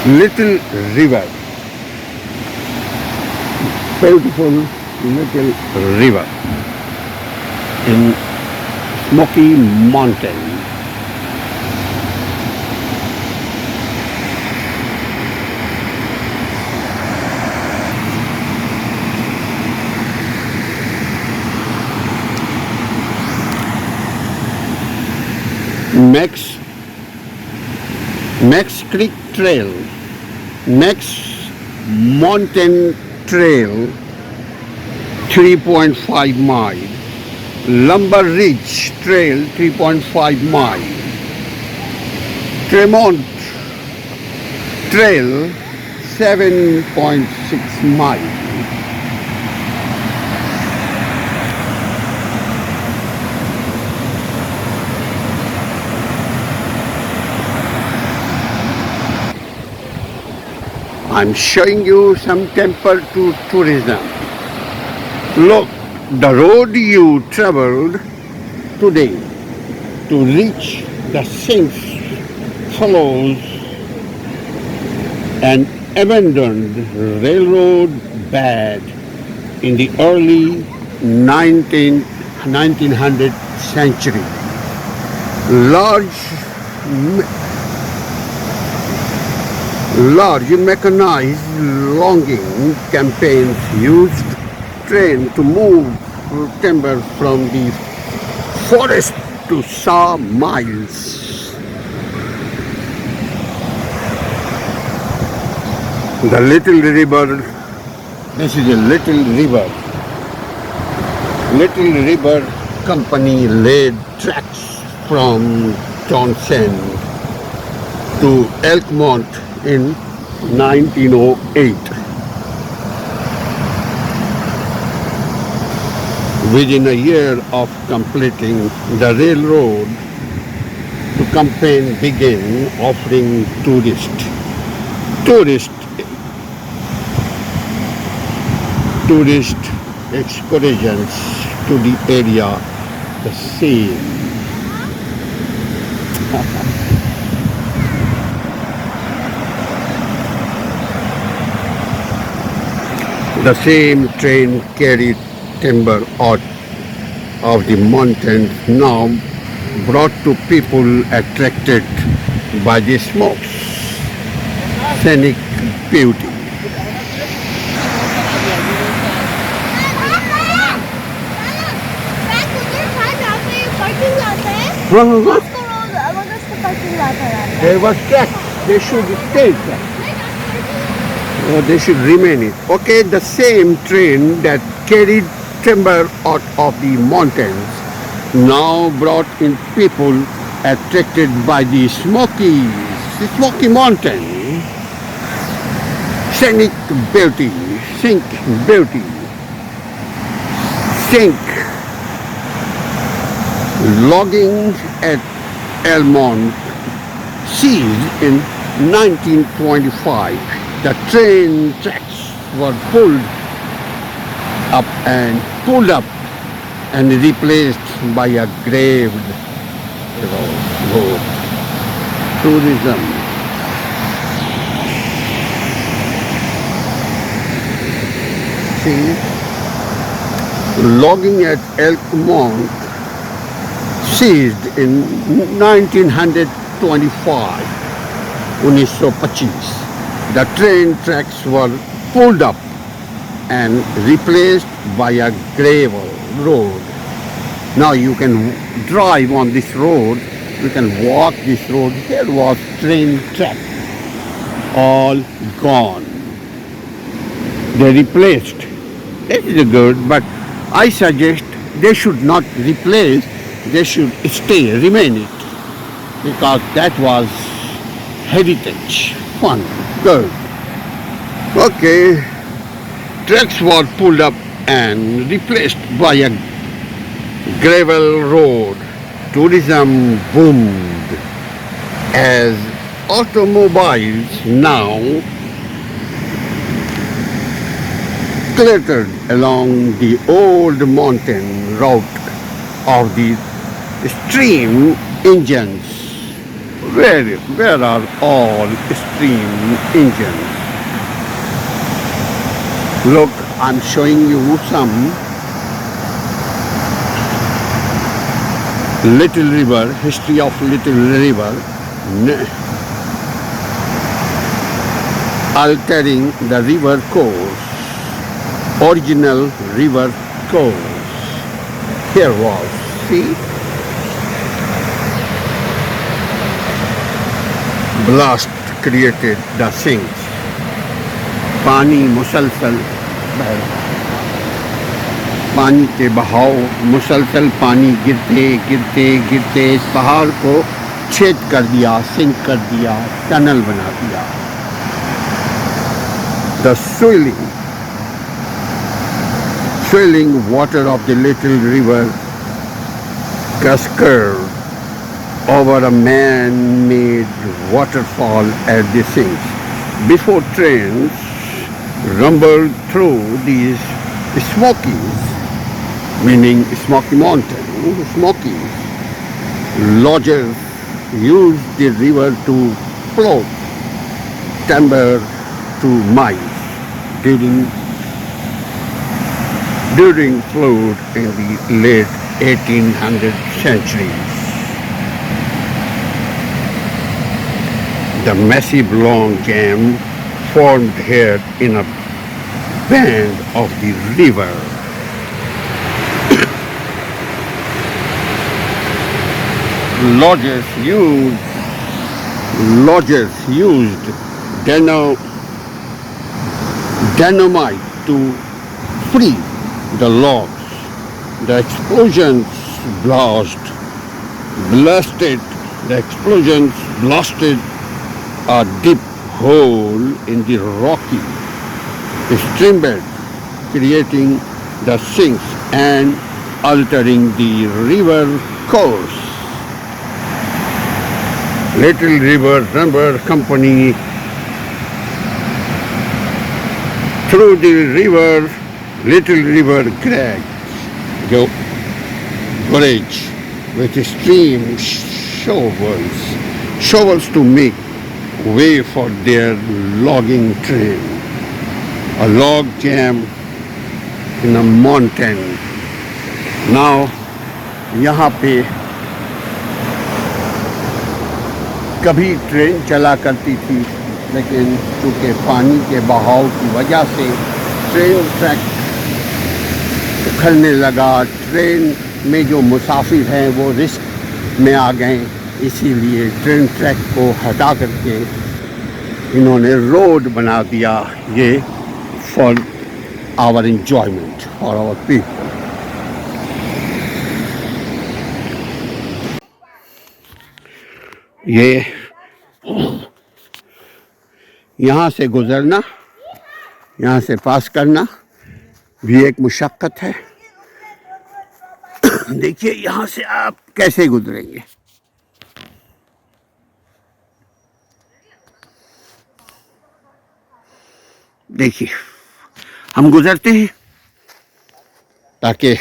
Little river, beautiful little river in Smoky Mountain. Max Creek Trail, Max Mountain Trail, 3.5 mile. Lumber Ridge Trail, 3.5 mile. Tremont Trail, 7.6 mile. I'm showing you some temple to tourism. Look, the road you traveled today to reach the Sphinx follows an abandoned railroad bed in the early 1900th century. Large mechanized logging campaigns used train to move timber from the forest to sawmills. The Little River, this is a Little River. Little River Company laid tracks from Townsend to Elkmont in 1908. Within a year of completing the railroad, the campaign began offering tourist excursions to the area. The same The same train carried timber out of the mountains, now brought to people attracted by the smoke's scenic beauty. There was track. They should stay track. They should remain it. Okay, the same train that carried timber out of the mountains now brought in people attracted by the Smoky Mountain scenic beauty. Logging at Elmont ceased in 1925. The train tracks were pulled up and replaced by a graved road. Tourism. See, logging at Elkmont ceased in 1925. The train tracks were pulled up and replaced by a gravel road. Now you can drive on this road, you can walk this road. Here was train track, all gone. They replaced. This is good, but I suggest they should not replace, they should remain it, because that was heritage, fun. Good. Okay, tracks were pulled up and replaced by a gravel road. Tourism boomed as automobiles now clattered along the old mountain route of the steam engines Where are all steam engines? Look, I'm showing you some Little River, history of Little River, altering the river course, original river course. Here was, see, blast created the sinks. पानी मुसलसल बह रहा, पानी के बहाव मुसलसल पानी गिरते गिरते गिरते इस पहाड़ को छेद कर दिया, सिंक कर दिया, टनल बना दिया. The swelling water of the little river cascaded over a man-made waterfall at the sinks. Before trains rumbled through these Smokies, meaning Smoky Mountain, Smokies, lodgers used the river to float timber to mines during flood in the late 1800th century. The massive long jam formed here in a bend of the river. Lodgers used dynamite to free the logs. The explosions blasted a deep hole in the rocky streambed, creating the sinks and altering the river course. Little River Timber Company through the Little River Gorge with stream shovels to make way for their logging train. A log jam in a mountain. Now यहाँ पे कभी train चला करती थी, लेकिन चूँकि पानी के बहाव की वजह से ट्रेन ट्रैक उखड़ने लगा, ट्रेन में जो मुसाफिर हैं वो रिस्क में आ गए, इसीलिए ट्रेन ट्रैक को हटा करके इन्होंने रोड बना दिया. ये for our enjoyment, for our people. ये यहाँ से गुज़रना, यहाँ से पास करना भी एक मुशक्क़त है. देखिए यहाँ से आप कैसे गुजरेंगे. देखिए हम गुजरते हैं ताकि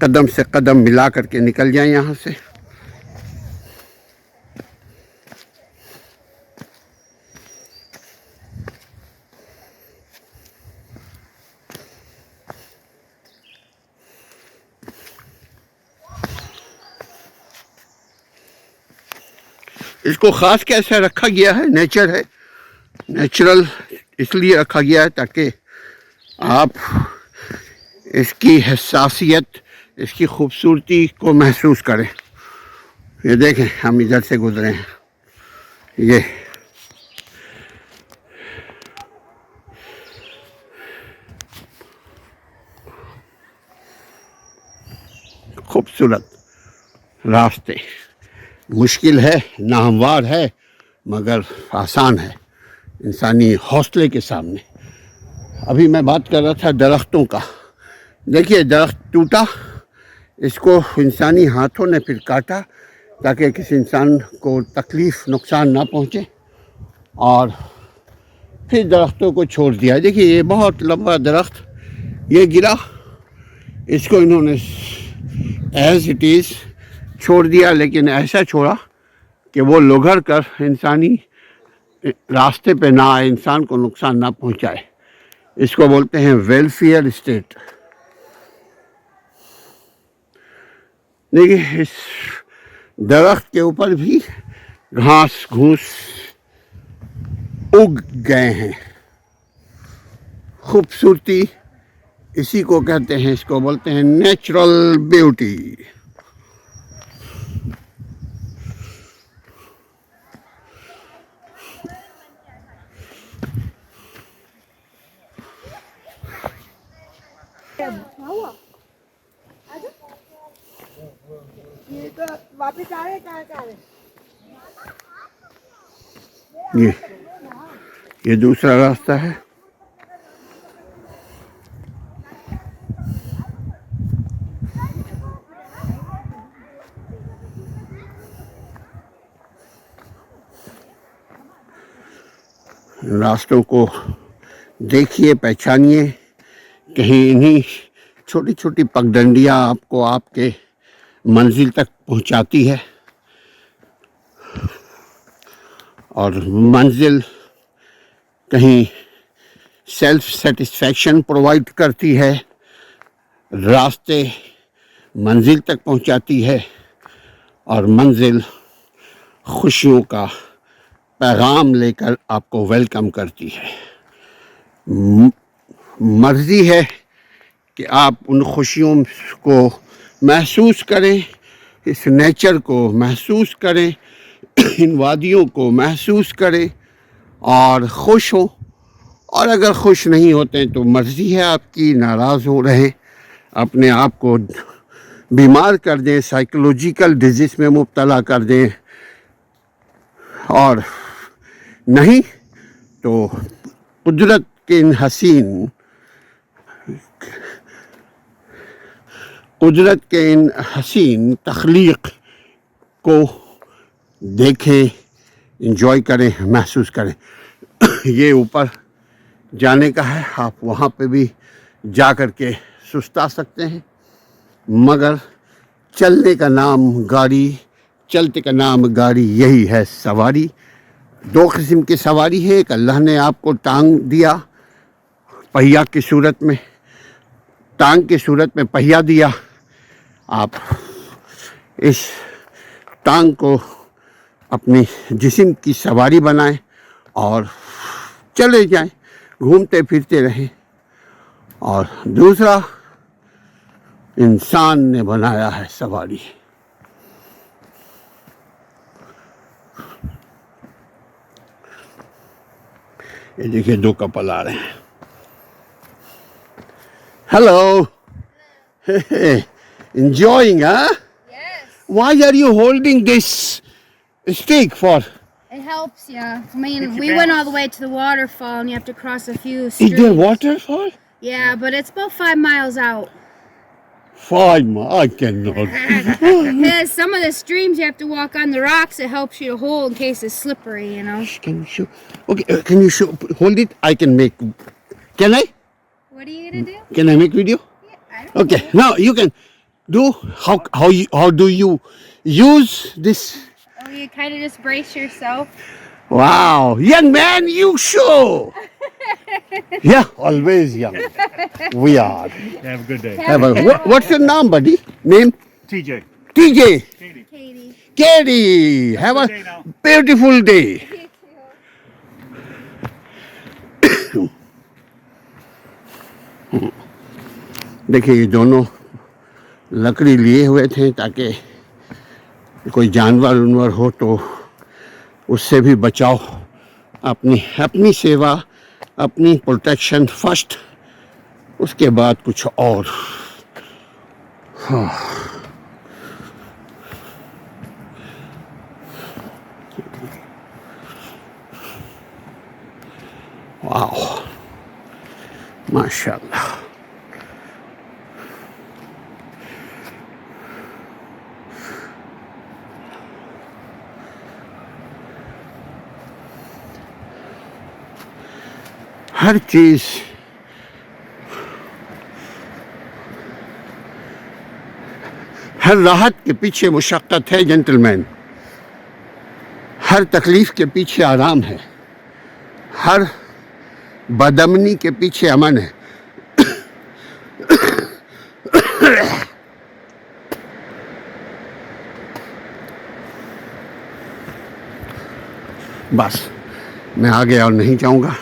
कदम से कदम मिला करके निकल जाएं यहाँ से. इसको ख़ास कैसे रखा गया है, नेचर है, नेचुरल इसलिए रखा गया है ताकि आप इसकी हसासियत, इसकी खूबसूरती को महसूस करें. ये देखें हम इधर से गुजरे हैं, ये खूबसूरत रास्ते. मुश्किल है, नाहमवार है, मगर आसान है इंसानी हौसले के सामने. अभी मैं बात कर रहा था दरख्तों का. देखिए दरख्त टूटा, इसको इंसानी हाथों ने फिर काटा ताकि किसी इंसान को तकलीफ़, नुकसान ना पहुँचे, और फिर दरख्तों को छोड़ दिया. देखिए ये बहुत लंबा दरख्त ये गिरा, इसको इन्होंने एज इट इज़ छोड़ दिया, लेकिन ऐसा छोड़ा कि वो लोगर कर इंसानी रास्ते पे ना आए, इंसान को नुकसान ना पहुंचाए। इसको बोलते हैं वेलफेयर स्टेट। देखिए इस दरख्त के ऊपर भी घास घूस उग गए हैं। खूबसूरती इसी को कहते हैं, इसको बोलते हैं नेचुरल ब्यूटी। ये तो वापस आ रहे कहाँ का रहे? ये दूसरा रास्ता है। रास्तों को देखिए, पहचानिए। कहीं इन्हीं छोटी छोटी पगडंडियाँ आपको आपके मंजिल तक पहुंचाती है, और मंजिल कहीं सेल्फ सेटिस्फैक्शन प्रोवाइड करती है, रास्ते मंजिल तक पहुंचाती है, और मंजिल खुशियों का पैगाम लेकर आपको वेलकम करती है। मर्जी है कि आप उन खुशियों को महसूस करें, इस नेचर को महसूस करें, इन वादियों को महसूस करें और खुश हो। और अगर खुश नहीं होते तो मर्ज़ी है आपकी, नाराज़ हो रहे, अपने आप को बीमार कर दें, साइकोलॉजिकल डिजीज़ में मुब्तला कर दें, और नहीं तो कुदरत के इन हसीन तख्लीक को देखें, इंजॉय करें, महसूस करें। ये ऊपर जाने का है, आप वहाँ पे भी जा कर के सुस्ता सकते हैं, मगर चलने का नाम गाड़ी, चलते का नाम गाड़ी, यही है सवारी। दो किस्म की सवारी है, एक अल्लाह ने आपको टांग दिया पहिया की सूरत में, टांग की सूरत में पहिया दिया, आप इस टांग को अपनी जिस्म की सवारी बनाएं और चले जाएं, घूमते फिरते रहें। और दूसरा, इंसान ने बनाया है सवारी। ये देखिए दो कपल आ रहे हैं। Hello, enjoying, huh? Yes. Why are you holding this stick for? It helps, yeah. I mean, we went all the way to the waterfall and you have to cross a few Is streams. there waterfall? Yeah, but it's about 5 miles out. 5 miles? I cannot. Because some of the streams you have to walk on the rocks. It helps you to hold in case it's slippery, you know. Can you show? Okay, can you show? Hold it. I can make. Can I? What are you gonna do? Can I make video? Yeah, I don't Okay. know. Now you can do. How do you use this? Oh, you kind of just brace yourself. Wow, young man, you show. Yeah, always young. We are. Have a good day. What's your name, buddy? Name? TJ. TJ. Katie. Katie. Have a Good day now. beautiful day. देखिए ये दोनों लकड़ी लिए हुए थे ताकि कोई जानवर उनवर हो तो उससे भी बचाओ। अपनी सेवा, अपनी प्रोटेक्शन फर्स्ट, उसके बाद कुछ और। वाह, माशाल्लाह। हर चीज़ हर राहत के पीछे मुशक्क़त है जेंटलमैन। हर तकलीफ के पीछे आराम है, हर बदअमनी के पीछे अमन है। बस मैं आगे और नहीं जाऊंगा।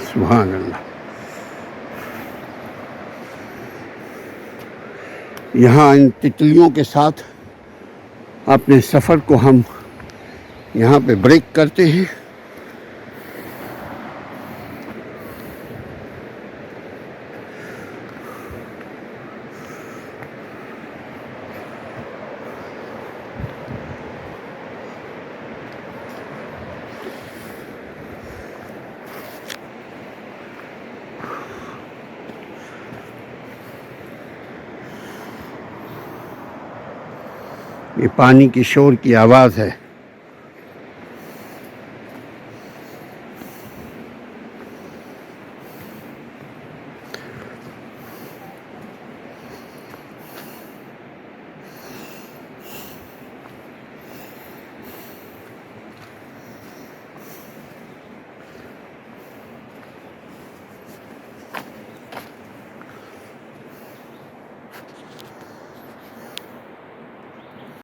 सुभान अल्लाह। यहाँ इन तितलियों के साथ अपने सफ़र को हम यहाँ पे ब्रेक करते हैं। ये पानी की शोर की आवाज़ है।